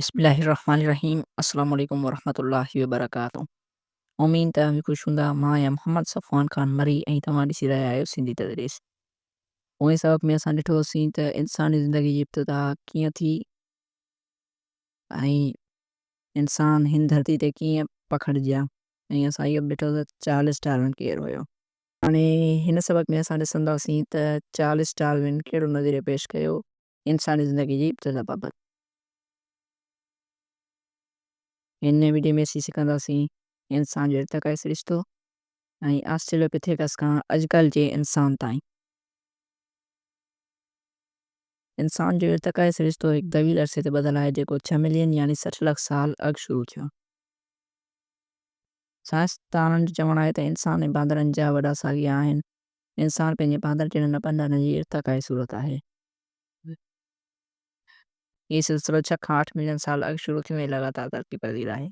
बिस्मिल्लाहिर्रहमानिर्रहीम अस्सलाम वालेकुम वरहमतुल्लाहि वबरकातुहू। उमीद तव्हां ख़ुशि हूंदा। मां आहियां मोहम्मद सफ़वान ख़ान मरी ऐं तव्हां ॾिसी रहिया आहियो सिंधी तदरीस। पोएं सबक़ में असां ॾिठोसीं त इंसानी ज़िंदगी जी इब्तिदा कीअं थी ऐं इंसान हिन धरती ते कीअं पखिड़िजिया ऐं असां इहो बि ॾिठो त चार्ल्स डार्विन केरु हुयो। हाणे हिन सबक़ में असां ॾिसंदासीं त चार्ल्स डार्विन कहिड़ो नज़रियो पेश कयो इंसानी ज़िंदगी जी इब्तिदा बाबति। हिन वीडियो में असीं सिखंदासीं इंसान जो इर्तिक़ाई सिरिश्तो ऐं ऑस्ट्रेलोपिथेकस खां अॼुकल्ह जे इंसान ताईं। इंसान जो इर्तिक़ाई सिरिश्तो हिकु तवील अरसे ते ॿधलु आहे जेको 6 मिलियन यानी 60 लख साल अॻु शुरू थियो। साइंसदाननि जो चवणु आहे त इंसान ऐं बांदरनि जा वॾा साॻिया आहिनि। इंसान पंहिंजे बांदर जहिड़नि न पंडनि जी इर्तिक़ाई सूरत आहे। हीउ सिलसिलो 6 खां 8 मिलियन साल अॻु शुरू थियो ऐं लगातार तरक़ी पज़ीर आहे।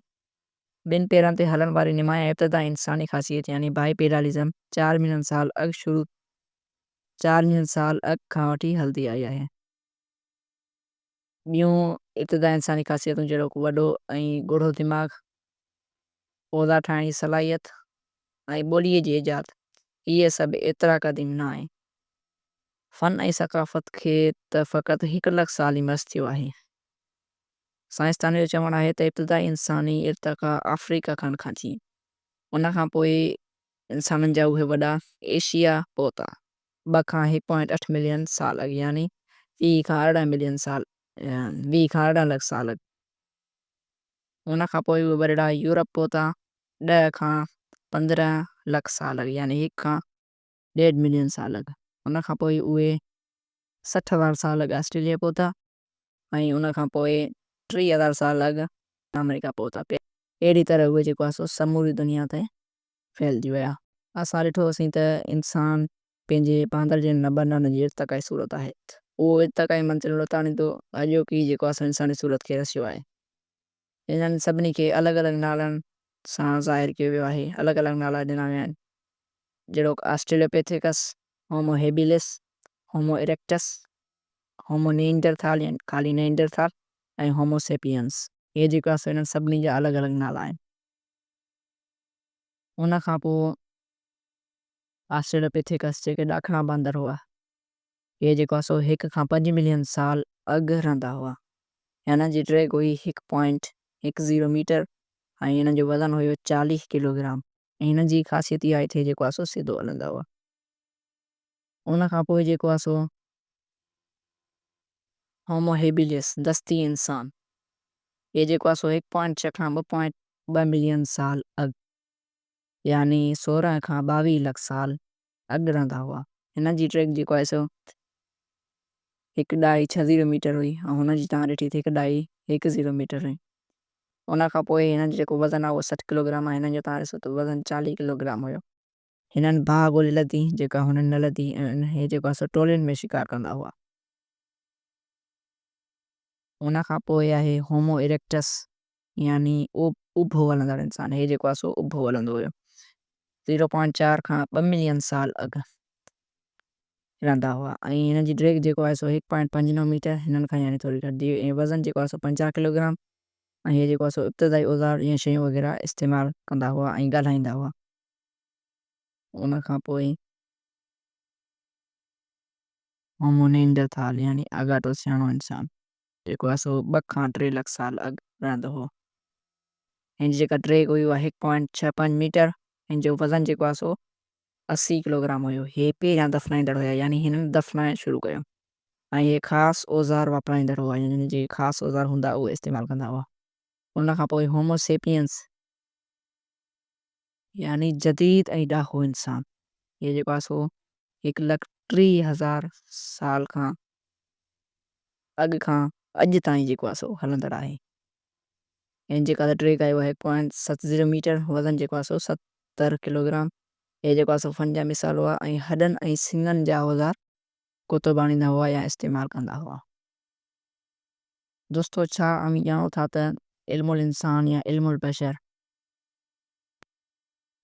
ॿिनि पेरनि ते हलण वारी निमाया इब्तिदा इंसानी ख़ासियत यानी बाइपेडालिज़म 4 मिलियन साल अॻु खां वठी हलंदी आई आहे। ॿियूं इब्तिदा इंसानी ख़ासियतूं जहिड़ो वॾो ऐं ॻोढ़ो दिमाग़, पौधा ठाहिण जी सलाहियत ऐं ॿोलीअ जी इजाद, इहे सभु एतिरा क़दीम न आहे। फ़न ऐं सक़ाफ़त खे त फ़क़ति 1 लख साल ई मस थियो आहे। साइंसदान जो चवणु आहे त इब्तिदाई इंसानी इर्तिक़ा अफ्रीका खंड खां थी। उन खां पोइ इंसाननि जा उहे वॾा एशिया पहुता 2 खां 1.8 मिलियन साल अॻु यानी 20 खां 18 लख साल अॻु। उन खां पोइ उहे वॾा यूरोप पहुता 10 खां 15 लख साल अॻु यानी 1 खां 1.5 मिलियन साल अॻु। उन खां पोइ उहे 60,000 साल अॻु ऑस्ट्रेलिया पहुता ऐं उन खां पोइ 30,000 साल अॻु अमेरिका पहुता। अहिड़ी तरह उहे जेको आहे समूरी दुनिया ते फैलिजी विया। असां ॾिठोसीं त इंसान पंहिंजे बांदर जे न ॿननि जी इर्तिक़ाई सूरत आहे। उहो इर्तिक़ाई मंज़िल लुटाईंदो अॼोकी जेको आहे इंसानी सूरत खे रसियो आहे। इन्हनि सभिनी खे अलॻि अलॻि नालनि सां ज़ाहिर कयो वियो आहे। अलॻि अलॻि नाला ॾिना विया आहिनि जहिड़ो ऑस्ट्रेलोपिथेकस, होमो हेबिलिस, होमो इरेक्टस, होमो नेंडरथाल यानी ख़ाली नेंडरथाल ऐं होमो सेपियंस। इहे जेको आहे इन्हनि सभिनी जा अलॻि अलॻि नाला आहिनि। उन खां पोइ ऑस्ट्रेलोपिथेकस जेके ॾाखिणा बांदर हुआ इहे जेको आहे 1 खां 5 मिलियन साल अॻु रहंदा हुआ। हिन जी ड्रैग हुई 1.10 मीटर ऐं हिननि जो वज़न हुयो 40 किलोग्राम ऐं हिननि जी ख़ासियत इहा आहे जेको आहे सिधो हलंदा हुआ। उन खां पोइ जेको आहे होमो हेबिलिस दस्ती इंसान, इहे जेको आहे 1.6 खां 2.2 मिलियन साल अॻु यानी 16 खां 22 लख साल अॻु रहंदा हुआ। हिन जी ट्रैक जेको आहे 1.60 मीटर हुई ऐं हुनजी तव्हां ॾिठी त 1.10 मीटर हुई। उन खां पोइ हिननि जो जेको वज़न आहे उहो 60 किलोग्राम आहे। हिननि जो तव्हां ॾिसो त वज़न 40 किलोग्राम हुयो। हिननि भाउ ॻोल्हे लधी जेका हुननि न लधी ऐं हे जेको आहे टोलियुनि में शिकार कंदा हुआ। उन खां पोइ आहे होमो इरेक्टस यानी उभो हलंदड़ इंसान। हे जेको आहे उभो हलंदो हुयो। 0.4 खां 2 मिलियन साल अॻु रहंदा हुआ ऐं हिननि जी ड्रैग जेको आहे 1.59 मीटर हिननि खां यानी थोरी घटि ऐं वज़न जेको आहे 50 किलोग्राम ऐं हे जेको आहे इब्तिदाई औज़ार या शयूं वग़ैरह इस्तेमालु कंदा हुआ ऐं ॻाल्हाईंदा हुआ। उन खां पोइ होमो नेंडरथाल यानी आगाटो सियाणो इंसान जेको आहे 2 खां 3 लख साल अॻु रहंदो हो। हिन जी जेका ड्रैग हुई उहा 1.65 मीटर हिन जो वज़न जेको आहे 80 किलोग्राम हुयो। हे पहिरियां दफ़नाईंदड़ हुया यानी हिननि दफ़नाइणु शुरू कयो ऐं इहे ख़ासि औज़ार वापराईंदड़ हुआ यानी जे ख़ासि औज़ार हूंदा उहे इस्तेमालु कंदा हुआ। उन खां पोइ होमो सेपियंस यानी जदीद ऐं ॾाहो इंसान, इहे जेको आहे 1,30,000 साल खां अॼु ताईं जेको आहे हलंदड़ आहे। हिन जेका ड्रैग आहे उहा 1.70 मीटर वज़न जेको आहे 70 किलोग्राम। हे जेको आहे फंजा मिसाल हुआ ऐं हॾनि ऐं सिंगनि जा औज़ार कुतो बाणींदा हुआ या इस्तेमालु कंदा हुआ। दोस्तो छा अमी ॼाणो था त इल्मुल इंसान या इल्मुल बशर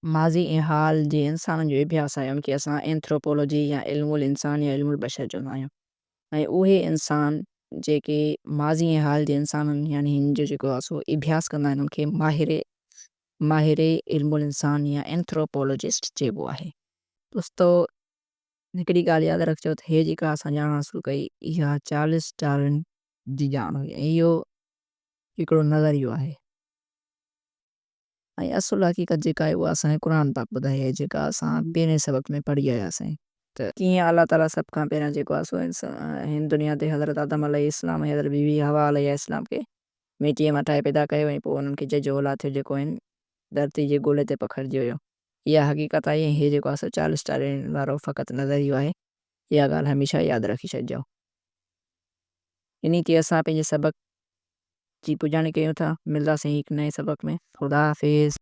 माज़ी ऐं हाल जे इंसाननि जो अभ्यास आहे उनखे असां एंथ्रोपोलॉजी या इल्मुल इंसान या इल्मुल बशर चवंदा आहियूं ऐं उहे इंसान जेके माज़ी ऐं हाल जे इंसाननि यानी हिन जो जेको आहे सो अभ्यास कंदा आहिनि उनखे माहिर इल्मुल इंसान या एंथ्रोपोलॉजिस्ट चइबो आहे। दोस्तो हिकिड़ी ॻाल्हि यादि रखिजो त हे जेका असां ॼाण हासिलु कई इहा चार्ल्स डार्विन जी ॼाण हुई ऐं इहो हिकिड़ो नज़रियो आहे ऐं असुलु हक़ीक़त जेका आहे उहा असांखे क़ुर पाक ॿुधाई आहे जेका असां पहिरें सबक़ में पढ़ी आयासीं त कीअं अलाह ताला सभ खां पहिरियों जेको आहे सो हिन दुनिया ते हज़रत आदम अलैहिस्सलाम ऐं हज़रत बीवी हवा अलैहिस्सलाम खे मिटीअ मां ठाहे पैदा कयो ऐं पोइ उन्हनि खे जजो औलाद थियो जेको आहिनि धरती जे ॻोले ते पखिड़िजी वियो। इहा हक़ीक़त आहे ऐं हे जेको आहे सो चार्ल्स डार्विन वारो फ़क़ति नज़रियो आहे। इहा ॻाल्हि हमेशह यादि रखी छॾिजो। इन ते असां पंहिंजे सबक़ जी पुॼाणी कयूं था। मिलंदासीं हिकु नए सबक़ में। ख़ुदा हाफ़िज़।